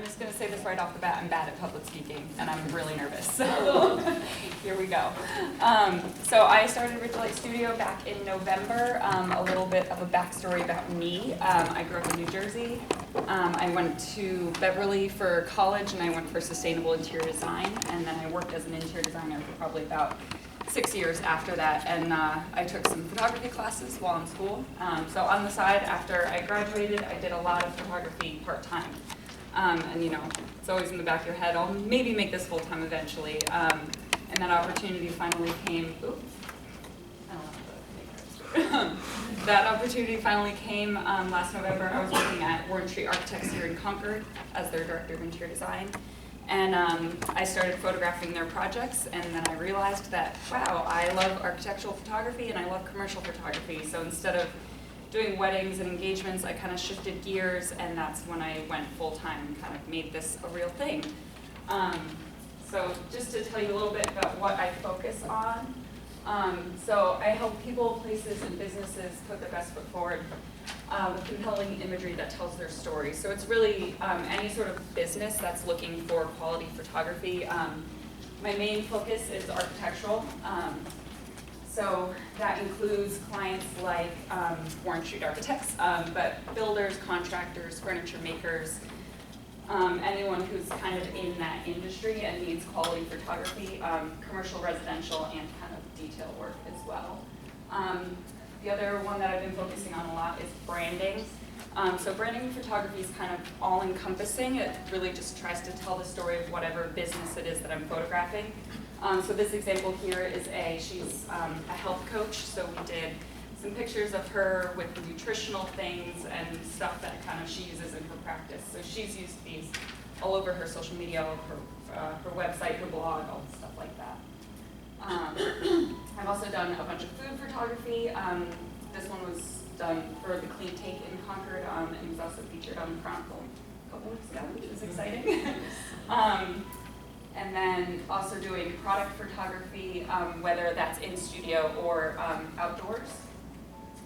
I'm just going to say this right off the bat, I'm bad at public speaking, and I'm really nervous, so here we go. So I started Ridgelight Studio back in November. A little bit of a backstory about me. I grew up in New Jersey. I went to Beverly for college, and I went for sustainable interior design, and then I worked as an interior designer for probably about 6 years after that, and I took some photography classes while in school. So on the side, after I graduated, I did a lot of photography part-time. And you know, it's always in the back of your head, I'll maybe make this full-time eventually. And that opportunity finally came, that opportunity finally came last November. I was working at Warren Street Architects here in Concord as their director of interior design. And I started photographing their projects, and then I realized that, wow, I love architectural photography and I love commercial photography. So instead of doing weddings and engagements, I kind of shifted gears, and that's when I went full-time and kind of made this a real thing. So just to tell you a little bit about what I focus on. So I help people, places, and businesses put their best foot forward with compelling imagery that tells their story. So it's really any sort of business that's looking for quality photography. My main focus is architectural. So that includes clients like Warren Street Architects, but builders, contractors, furniture makers, anyone who's kind of in that industry and needs quality photography, commercial, residential, and kind of detail work as well. The other one that I've been focusing on a lot is branding. So branding photography is kind of all-encompassing. It really just tries to tell the story of whatever business it is that I'm photographing. So this example here is she's a health coach, so we did some pictures of her with nutritional things and stuff that kind of she uses in her practice. So she's used these all over her social media, her website, her blog, all stuff like that. I've also done a bunch of food photography. This one was done for the Clean Take in Concord, and it was also featured on the Chronicle a couple weeks ago, which is exciting. And then also doing product photography, whether that's in studio or outdoors.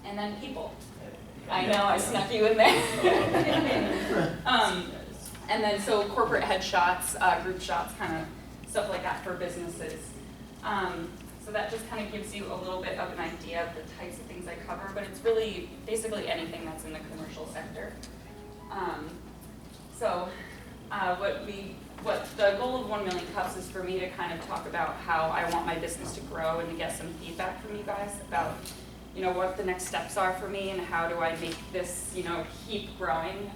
And then people. I know, I snuck you in there. And then so corporate headshots, group shots, kind of stuff like that for businesses. So that just kind of gives you a little bit of an idea of the types of things I cover, but it's really basically anything that's in the commercial sector. What the goal of 1 Million Cups is for me to kind of talk about how I want my business to grow and to get some feedback from you guys about, you know, what the next steps are for me and how do I make this, you know, keep growing.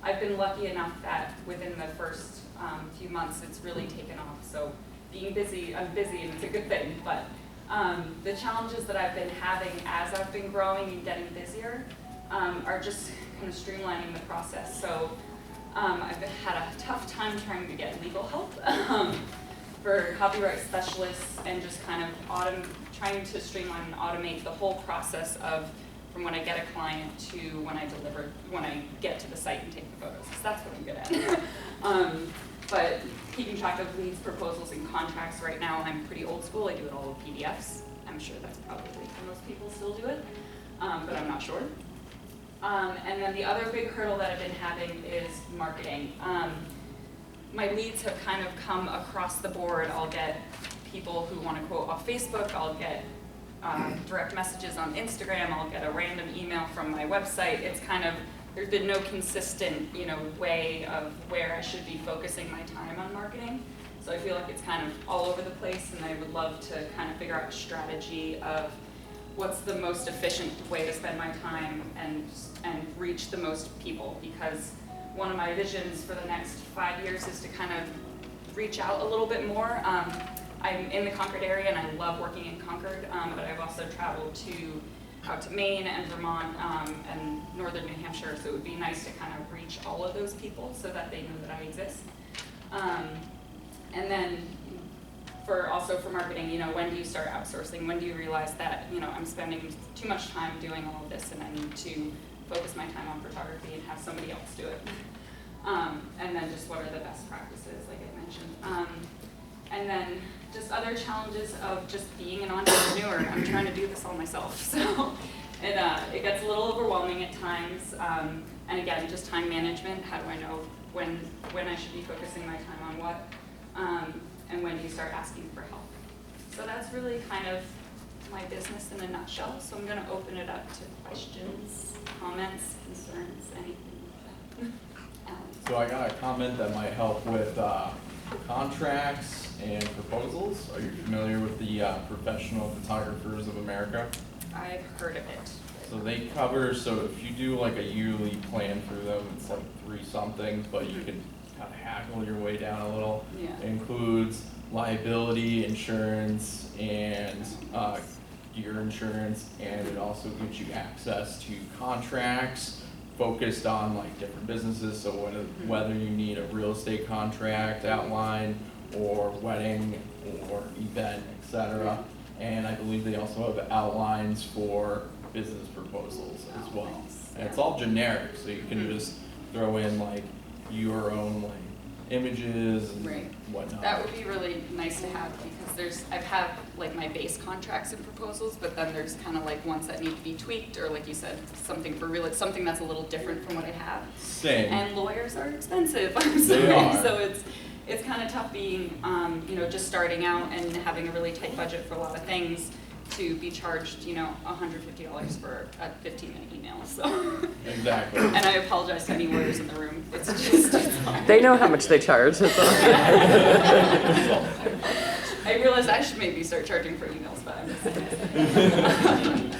I've been lucky enough that within the first few months it's really taken off. So being busy, I'm busy and it's a good thing, but the challenges that I've been having as I've been growing and getting busier are just kind of streamlining the process. So I've had a tough time trying to get legal help for copyright specialists and just kind of trying to streamline and automate the whole process of from when I get a client to when I get to the site and take the photos. So that's what I'm good at. But keeping track of leads, proposals, and contracts right now, I'm pretty old school. I do it all with PDFs. I'm sure that's probably how most people still do it, but I'm not sure. And then the other big hurdle that I've been having is marketing. My leads have kind of come across the board. I'll get people who want to quote off Facebook. I'll get direct messages on Instagram. I'll get a random email from my website. It's kind of, there's been no consistent, you know, way of where I should be focusing my time on marketing. So I feel like it's kind of all over the place, and I would love to kind of figure out a strategy of what's the most efficient way to spend my time and reach the most people, because one of my visions for the next 5 years is to kind of reach out a little bit more. I'm in the Concord area and I love working in Concord, but I've also traveled out to Maine and Vermont and northern New Hampshire, so it would be nice to kind of reach all of those people so that they know that I exist. And then also for marketing, you know, when do you start outsourcing? When do you realize that, you know, I'm spending too much time doing all of this and I need to focus my time on photography and have somebody else do it? And then just what are the best practices, like I mentioned. And then just other challenges of just being an entrepreneur. I'm trying to do this all myself, so it gets a little overwhelming at times. And again, just time management. How do I know when I should be focusing my time on what, and when do you start asking for help? So that's really kind of my business in a nutshell. So I'm going to open it up to questions, comments, concerns, anything like that. So I got a comment that might help with contracts and proposals. Are you familiar with the Professional Photographers of America? I've heard of it. So they cover, so if you do like a yearly plan through them, it's like 3 something, but you can kind of hackle your way down a little. Yeah. It includes liability insurance and gear insurance, and it also gives you access to contracts focused on like different businesses. So whether you need a real estate contract outline or wedding or event, etc. And I believe they also have outlines for business proposals as well. And it's all generic, so you can just throw in like your own like images and whatnot. That would be really nice to have, because I've had like my base contracts and proposals, but then there's kind of like ones that need to be tweaked, or like you said, something something that's a little different from what I have. Same. And lawyers are expensive. I'm sorry. They are. So it's kind of tough being just starting out and having a really tight budget for a lot of things, to be charged, $150 for a 15-minute email. So Exactly. And I apologize to any lawyers in the room. It's just they know how much they charge. I realized I should maybe start charging for emails, but I'm just saying.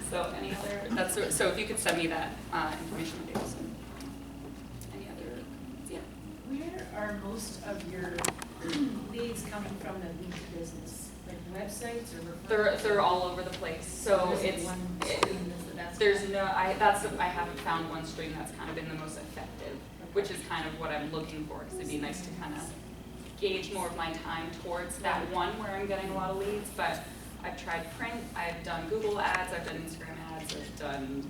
So any other? So if you could send me that information, would be awesome. Any other? Yeah. Where are most of your leads coming from that lead to business? Like websites or referrals? They're all over the place. So There's one stream that's the best. there's no. I haven't found one stream that's kind of been the most effective, which is kind of what I'm looking for. Because it'd be nice to kind of gauge more of my time towards that one where I'm getting a lot of leads. But I've tried print. I've done Google ads. I've done Instagram ads. I've done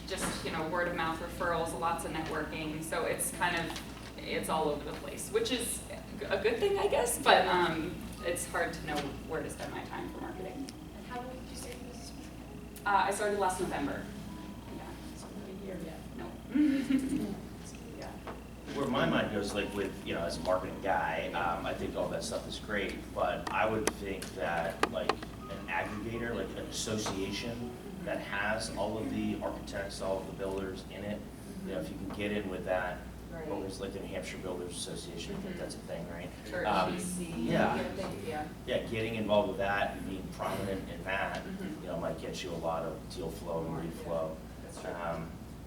just word of mouth referrals, lots of networking. So it's all over the place, which is a good thing, I guess, but it's hard to know where to spend my time for marketing. And how long did you say this? I started last November. Yeah. It's not a year yet. No. Yeah. Where my mind goes, like with, as a marketing guy, I think all that stuff is great, but I would think that like an aggregator, like an association that has all of the architects, all of the builders in it, if you can get in with that, or it's like the New Hampshire Builders Association, I think that's a thing, right? Sure, GC. Yeah. Yeah. Getting involved with that and being prominent in that, might get you a lot of deal flow and lead flow. That's true.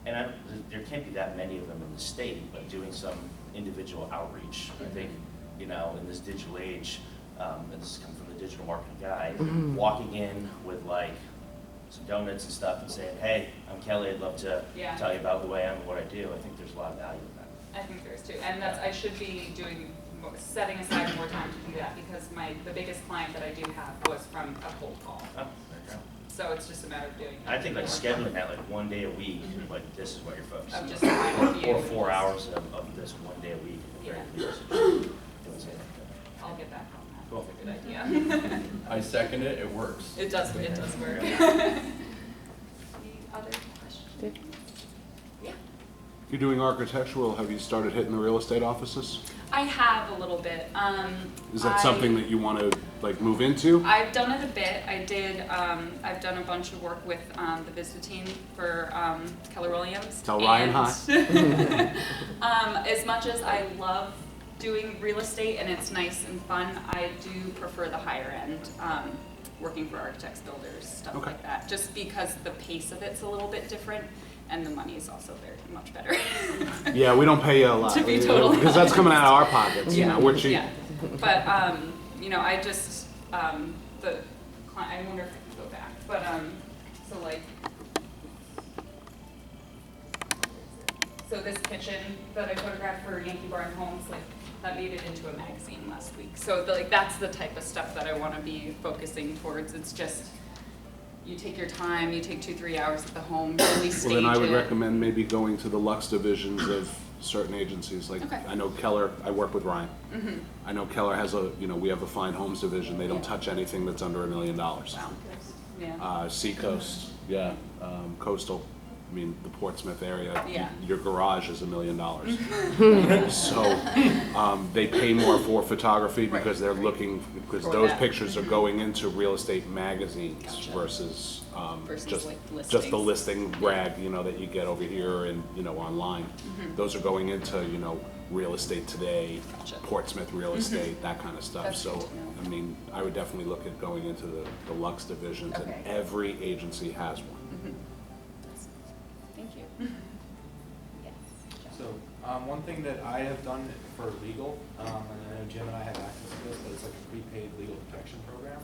And there can't be that many of them in the state, but doing some individual outreach, I think, in this digital age, and this has come from the digital marketing guy, walking in with like some donuts and stuff and saying, hey, I'm Kelly, I'd love to tell you about the way I am and what I do. I think there's a lot of value in that. I think there is too, and I should be setting aside more time to do that, because the biggest client that I do have was from a cold call. Oh, there you go. So it's just a matter of doing it. I think like scheduling that like 1 day a week, like this is what you're focusing Of on. just time with you. Or 4 hours of this 1 day a week. Yeah. Don't say that. I'll get back on that. Cool. That's a good idea. I second it. It works. It does work. Any other questions? Yeah. You're doing architectural, have you started hitting the real estate offices? I have a little bit. Is that something that you want to like move into? I've done it a bit. I did. I've done a bunch of work with the business team for Keller Williams. Tell Ryan hi. As much as I love doing real estate and it's nice and fun, I do prefer the higher end, working for architects, builders, stuff like that. Just because the pace of it's a little bit different. And the money is also very much better. Yeah, we don't pay you a lot. To be totally because that's coming out of our pockets. We're cheap. Yeah. But I just the client. I wonder if I can go back. But so this kitchen that I photographed for Yankee Barn Homes, that made it into a magazine last week. So that's the type of stuff that I want to be focusing towards. It's just. You take your time, you take 2-3 hours at the home, really stage it. Well, then I would recommend maybe going to the Lux divisions of certain agencies. Like I know Keller, I work with Ryan. I know Keller has we have a fine homes division. They don't touch anything that's under $1 million. Wow. Yeah. Seacoast, Coastal. I mean, the Portsmouth area, Yeah. your garage is $1 million. So, they pay more for photography because they're looking, because For those that. pictures are going into real estate magazines Gotcha. versus, Versus, just, like, just the listings. listing brag, you know, that you get over here and, you know, online. Those are going into, you know, Real Estate Today, Gotcha. Portsmouth Real Estate, that kind of stuff. That's So, good to know. I mean, I would definitely look at going into the Lux divisions, and Okay. every agency has one. Thank you. Yes. So, one thing that I have done for legal, and I know Jim and I have access to this, but it's like a prepaid legal protection program.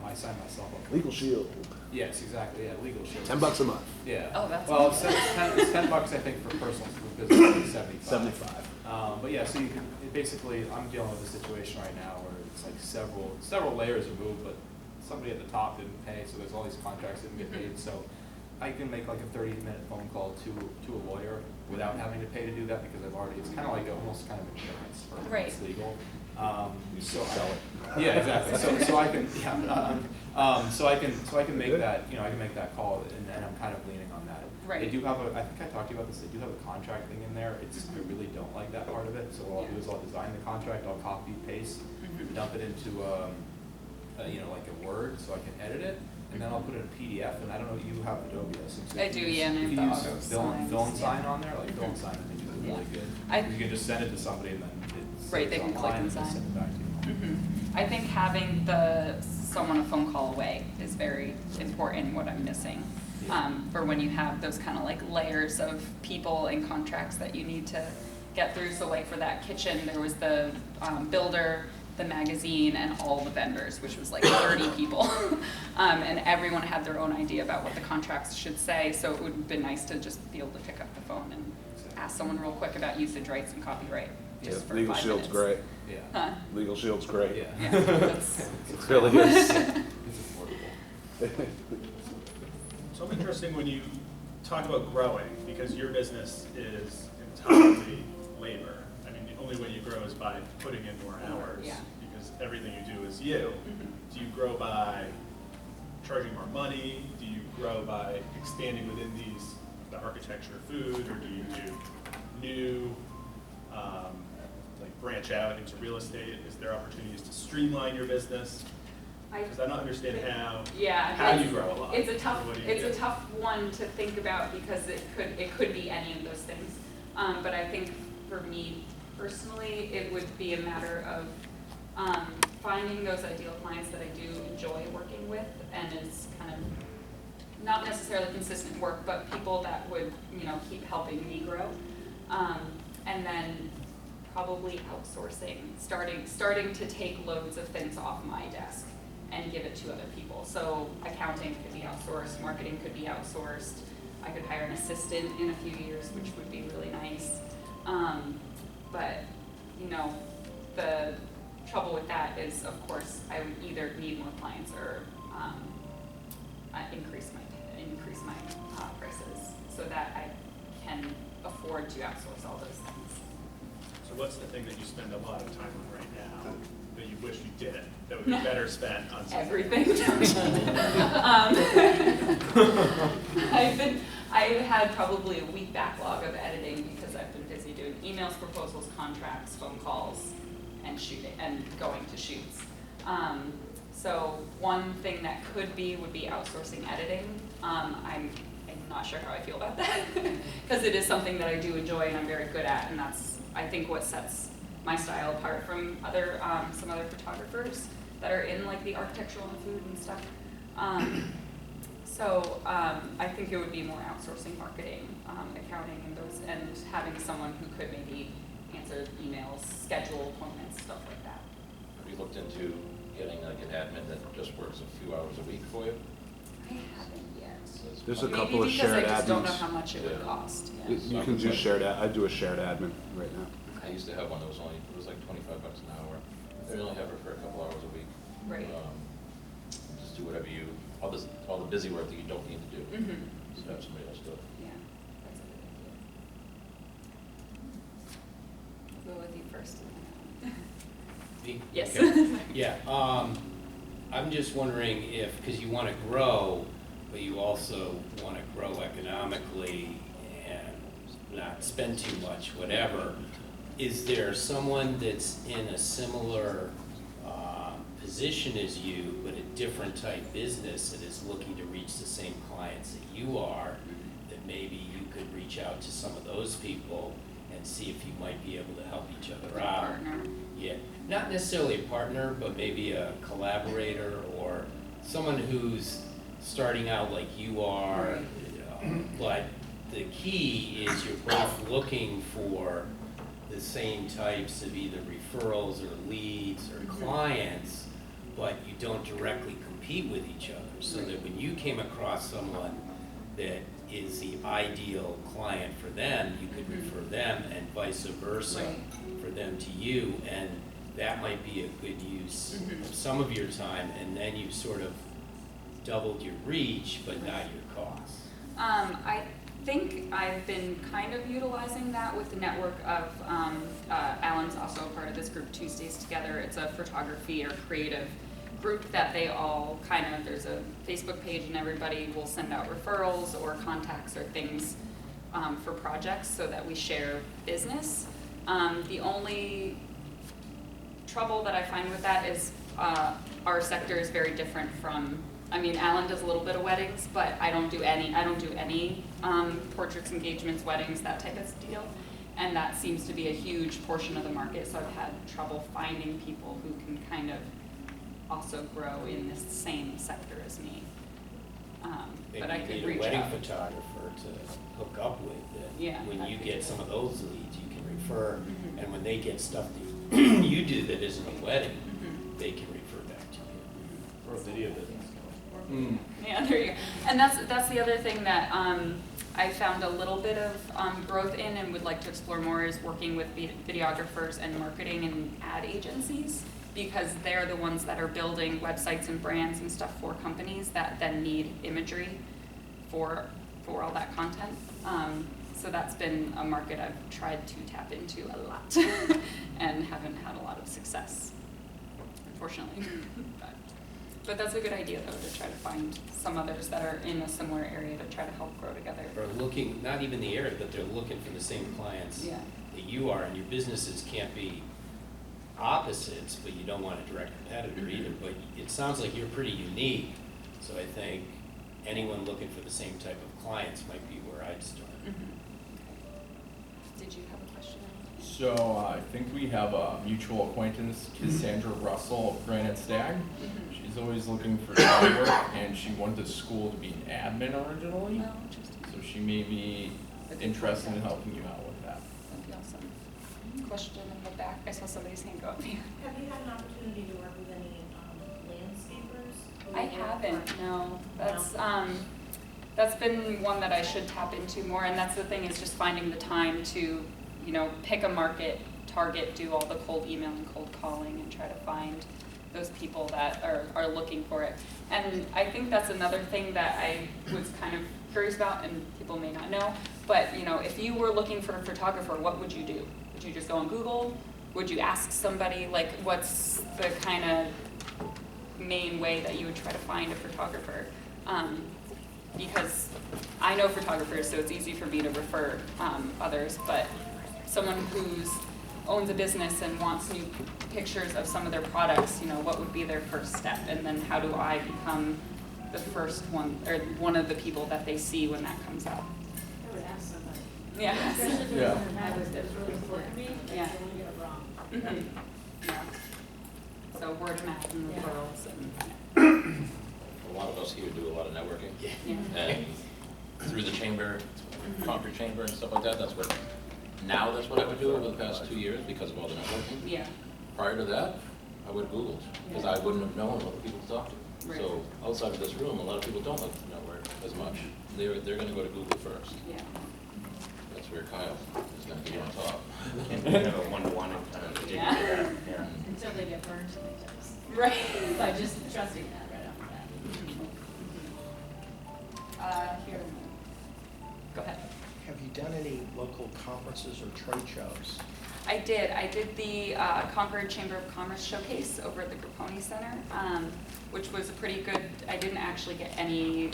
I signed myself up. Legal Shield, Yes, exactly, yeah, Legal Shield. $10 a month. Yeah. Oh, that's Well, awesome. it's $10, I think, for personal, for business, it's 75. 75. But yeah, so you can, basically, I'm dealing with a situation right now where it's like several layers removed, but somebody at the top didn't pay, so there's all these contracts that didn't get paid, so I can make like a 30-minute phone call to a lawyer without having to pay to do that, because I've already, it's kind of like almost kind of insurance for Right. it's legal. You So sell it. Yeah, exactly. So I can, so I can make that, you know, I can make that call, and I'm kind of leaning on that. Right. They do have I think I talked to you about this, they do have a contract thing in there. I really don't like that part of it, so what I'll do is I'll design the contract, I'll copy, paste, dump it into, you know, like a Word, so I can edit it, and then I'll put it in a PDF, and I don't know, you have Adobe, I assume. So I if do, you use- yeah, and I if you have use the auto Fill and signs, sign yeah. on there, like Fill and sign, I think is really Yeah. good. You can just send it to somebody, and then it's Right, they can click online, and they'll sign. send it back to you. I think having someone a phone call away is very important, what I'm missing. For when you have those kind of like layers of people and contracts that you need to get through. So like for that kitchen, there was the builder, the magazine, and all the vendors, which was like 30 people. And everyone had their own idea about what the contracts should say, so it would have been nice to just be able to pick up the phone and ask someone real quick about usage rights and copyright, just for 5 Legal minutes. Shield's great. Yeah. Huh? Legal Shield's great. Yeah. Yeah, that's, It really is. It's affordable. So I'm interested when you talk about growing, because your business is entirely labor. I mean, the only way you grow is by putting in more hours, Yeah. because everything you do is you. Do you grow by charging more money? Do you grow by expanding within the architecture of food, or do you do new, like branch out into real estate? Is there opportunities to streamline your business? Because I don't understand how yeah. you grow a lot. It's a tough, What do you it's do? a tough one to think about because it could be any of those things. But I think for me personally, it would be a matter of finding those ideal clients that I do enjoy working with, and is kind of not necessarily consistent work, but people that would, you know, keep helping me grow. And then probably outsourcing, starting to take loads of things off my desk and give it to other people. So accounting could be outsourced, marketing could be outsourced. I could hire an assistant in a few years, which would be really nice. But, you know, the trouble with that is, of course, I would either need more clients or increase my prices so that I can afford to outsource all those things. So what's the thing that you spend a lot of time on right now that you wish you didn't, that would be better spent on something? Everything. I've had probably a week backlog of editing because I've been busy doing emails, proposals, contracts, phone calls, and shooting and going to shoots. So one thing that would be outsourcing editing. I'm not sure how I feel about that because it is something that I do enjoy and I'm very good at, and that's I think what sets my style apart from some other photographers that are in like the architectural and food and stuff. So I think it would be more outsourcing marketing, accounting, and having someone who could maybe answer emails, schedule appointments, stuff like that. Have you looked into getting like an admin that just works a few hours a week for you? I haven't yet. There's a Maybe couple of because shared I just don't know admins. how much it would Yeah. cost. You Yeah. you can do I do a shared admin right now. I used to have one that was like $25 an hour. I only have her for a couple hours a week. Right. Just do whatever all the busy work that you don't need to do. Mm-hmm. Just have somebody else do it. Yeah, that's a good idea. I'll go with you first. Me? Yes. Okay. Yeah, I'm just wondering if, because you want to grow, but you also want to grow economically and not spend too much, whatever. Is there someone that's in a similar position as you, but a different type business that is looking to reach the same clients that you are, that maybe you could reach out to some of those people and see if you might be able to help each other out? Partner. Yeah, not necessarily a partner, but maybe a collaborator or someone who's starting out like you are. But the key is you're both looking for the same types of either referrals or leads or clients, but you don't directly compete with each other. So that when you came across someone that is the ideal client for them, you could refer them, and vice versa for them to you, and that might be a good use of some of your time, and then you've sort of doubled your reach, but not your costs. I think I've been kind of utilizing that with the network of, Alan's also a part of this group, Tuesdays Together. It's a photography or creative group that they all kind of, there's a Facebook page and everybody will send out referrals or contacts or things for projects so that we share business. The only trouble that I find with that is our sector is very different from, I mean, Alan does a little bit of weddings, but I don't do any portraits, engagements, weddings, that type of deal. And that seems to be a huge portion of the market, so I've had trouble finding people who can kind of also grow in this same sector as me. But I could Maybe you need reach a wedding out. photographer to hook up with. That Yeah, when that you could get be some of good. those leads, you can refer, and when they get stuff that you do that isn't a wedding, they can refer back to you. Or a video business. Yeah, there you go. And that's the other thing that I found a little bit of growth in and would like to explore more is working with videographers and marketing and ad agencies, because they're the ones that are building websites and brands and stuff for companies that then need imagery for all that content. So that's been a market I've tried to tap into a lot and haven't had a lot of success, unfortunately. But that's a good idea, though, to try to find some others that are in a similar area to try to help grow together. Or looking, not even the area, but they're looking for the same clients Yeah. that you are, and your businesses can't be opposites, but you don't want a direct competitor either. But it sounds like you're pretty unique, so I think anyone looking for the same type of clients might be where I'd start. Did you have a question? So I think we have a mutual acquaintance, Cassandra Russell of Granite Stag. She's always looking for job work, and she went to school to be an admin originally. Oh, interesting. So she may be interested in helping you out with that. That'd be awesome. Question in the back. I saw somebody's hand go up here. Have you had an opportunity to work with any landscapers? I haven't, no. That's been one that I should tap into more, and that's the thing, is just finding the time to, you know, pick a market, target, do all the cold email and cold calling, and try to find those people that are looking for it. And I think that's another thing that I was kind of curious about, and people may not know, but, you know, if you were looking for a photographer, what would you do? Would you just go on Google? Would you ask somebody, like, what's the kind of main way that you would try to find a photographer? Because I know photographers, so it's easy for me to refer others, but someone who's owns a business and wants new pictures of some of their products, you know, what would be their first step? And then how do I become the first one, or one of the people that they see when that comes out? I would ask somebody. Yeah. Especially if it Yeah. was, that was really important to me, Yeah. I don't want to get it wrong. Mhm. Yeah. So word of mouth and Yeah. referrals and, A lot of us here do a lot of networking. yeah. And through the chamber, Concord Chamber and stuff like that, that's what I would do over the past 2 years because of all the networking. Yeah. Prior to that, I would have Googled, because I wouldn't have known what people to talk to. Right. So outside of this room, a lot of people don't like to network as much. They're gonna go to Google first. Yeah. That's where Kyle is gonna be on top. And we have a one-to-one and kind of dig into Yeah. that, yeah. Until they get burned so many times. Right. By just trusting that right off the bat. Here. Go ahead. Have you done any local conferences or trade shows? I did the Concord Chamber of Commerce Showcase over at the Grapponi Center, which was a pretty good, I didn't actually get any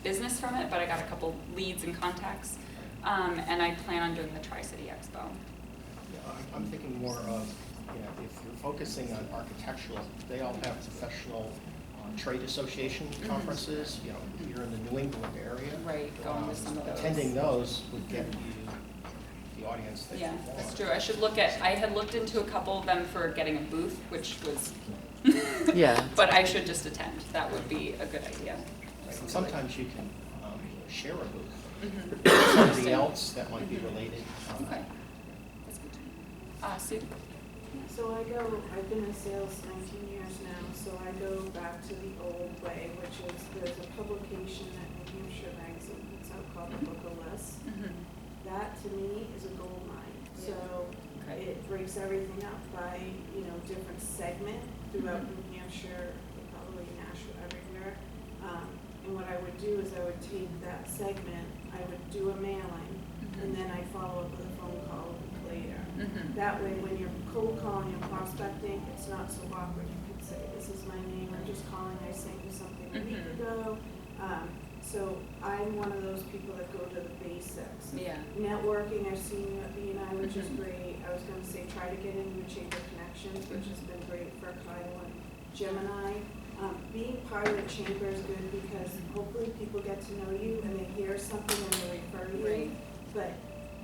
business from it, but I got a couple leads and contacts. And I plan on doing the Tri-City Expo. Yeah, I'm thinking more of, if you're focusing on architectural, they all have professional trade association conferences, here in the New England area. Right, going to some of those. Attending those would get you the audience that you Yeah, want. that's true. I had looked into a couple of them for getting a booth, which was, Yeah. but I should just attend. That would be a good idea. Right, and sometimes you can share a booth Mhm. with somebody else that might be related. Okay. That's good to know. Sue? So I've been in sales 19 years now, so I go back to the old way, which is there's a publication that New Hampshire magazine puts out called the Book of Lists. Mm-hmm. That to me is a gold mine. So Okay. it breaks everything up by, different segment throughout New Hampshire, probably Nashville, everywhere. And what I would do is I would take that segment, I would do a mailing, and then I follow up with a phone call a week later. Mm-hmm. That way, when you're cold calling and prospecting, it's not so awkward. You can say, this is my name, I'm just calling, I sent you something a week ago. So I'm one of those people that go to the basics. Yeah. Networking, I've seen you at B&I, which is great. I was gonna say, try to get into Chamber Connections, which has been great for Kyle and Gemini. Being part of the chamber is good because hopefully people get to know you and they hear something and they refer to you. Right. But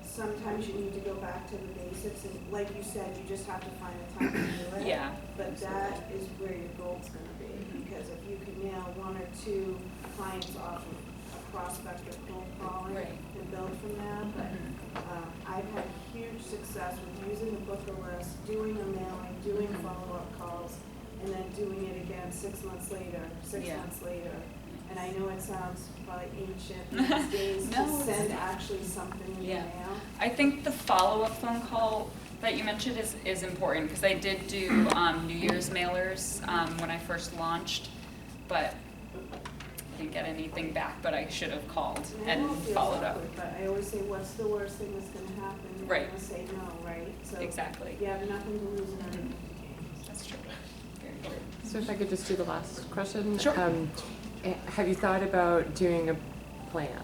sometimes you need to go back to the basics, and like you said, you just have to find the time to do it. Yeah. But that is where your goal's gonna be, because if you can nail one or two clients off of a prospect or cold calling Right. and build from that, but I've had huge success with using the book of lists, doing a mailing, doing follow-up calls, and then doing it again 6 months later, six Yeah. months later. And I know it sounds probably ancient these days No, to it's- send actually something in the Yeah. mail. I think the follow-up phone call that you mentioned is important, because I did do New Year's mailers when I first launched, but I didn't get anything back, but I should have called And I know and it feels followed up. awkward, but I always say, what's the worst thing that's gonna happen? You're Right. gonna say no, right? So Exactly. you have nothing to lose and everything to gain. That's true. Very true. So if I could just do the last question. Sure. Have you thought about doing a plan?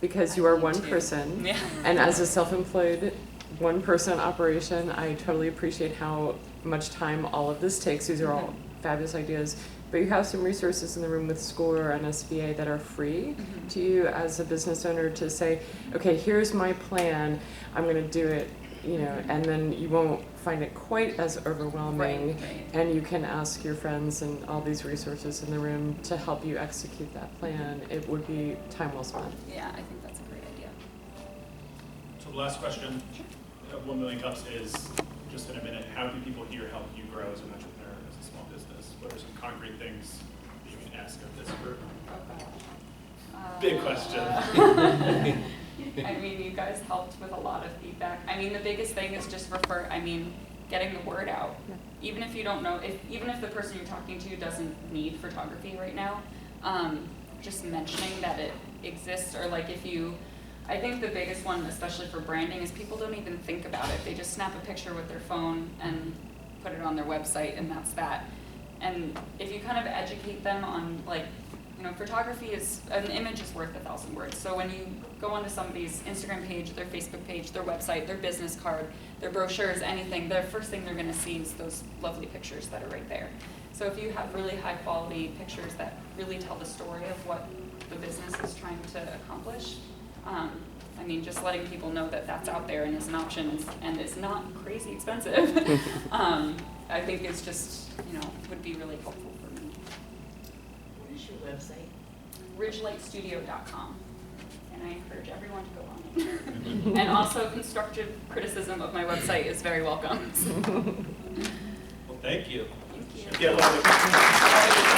Because you I are need one to. person, Yeah. and as a self-employed, one-person operation, I totally appreciate how much time all of this takes. These are all fabulous ideas. But you have some resources in the room with school or NSBA that are free to you as a business owner to say, okay, here's my plan, I'm gonna do it, and then you won't find it quite as overwhelming. Right. And you can ask your friends and all these resources in the room to help you execute that plan. It would be time well spent. Yeah, I think that's a great idea. So the last question of 1 Million Cups is, just in a minute, how do people here help you grow as an entrepreneur, as a small business? What are some concrete things you can ask of this group? Big question. I mean, you guys helped with a lot of feedback. I mean, the biggest thing is just getting the word out. Yeah. Even if you don't know, even if the person you're talking to doesn't need photography right now, just mentioning that it exists, or like I think the biggest one, especially for branding, is people don't even think about it. They just snap a picture with their phone and put it on their website, and that's that. And if you kind of educate them on photography an image is worth 1,000 words. So when you go onto somebody's Instagram page, their Facebook page, their website, their business card, their brochures, anything, the first thing they're gonna see is those lovely pictures that are right there. So if you have really high quality pictures that really tell the story of what the business is trying to accomplish, just letting people know that that's out there and is an option and is not crazy expensive, I think it's just, would be really helpful for me. What is your website? Ridgelightstudio.com, and I encourage everyone to go on it. And also, constructive criticism of my website is very welcome. Well, thank you. Thank you. Get a lot of-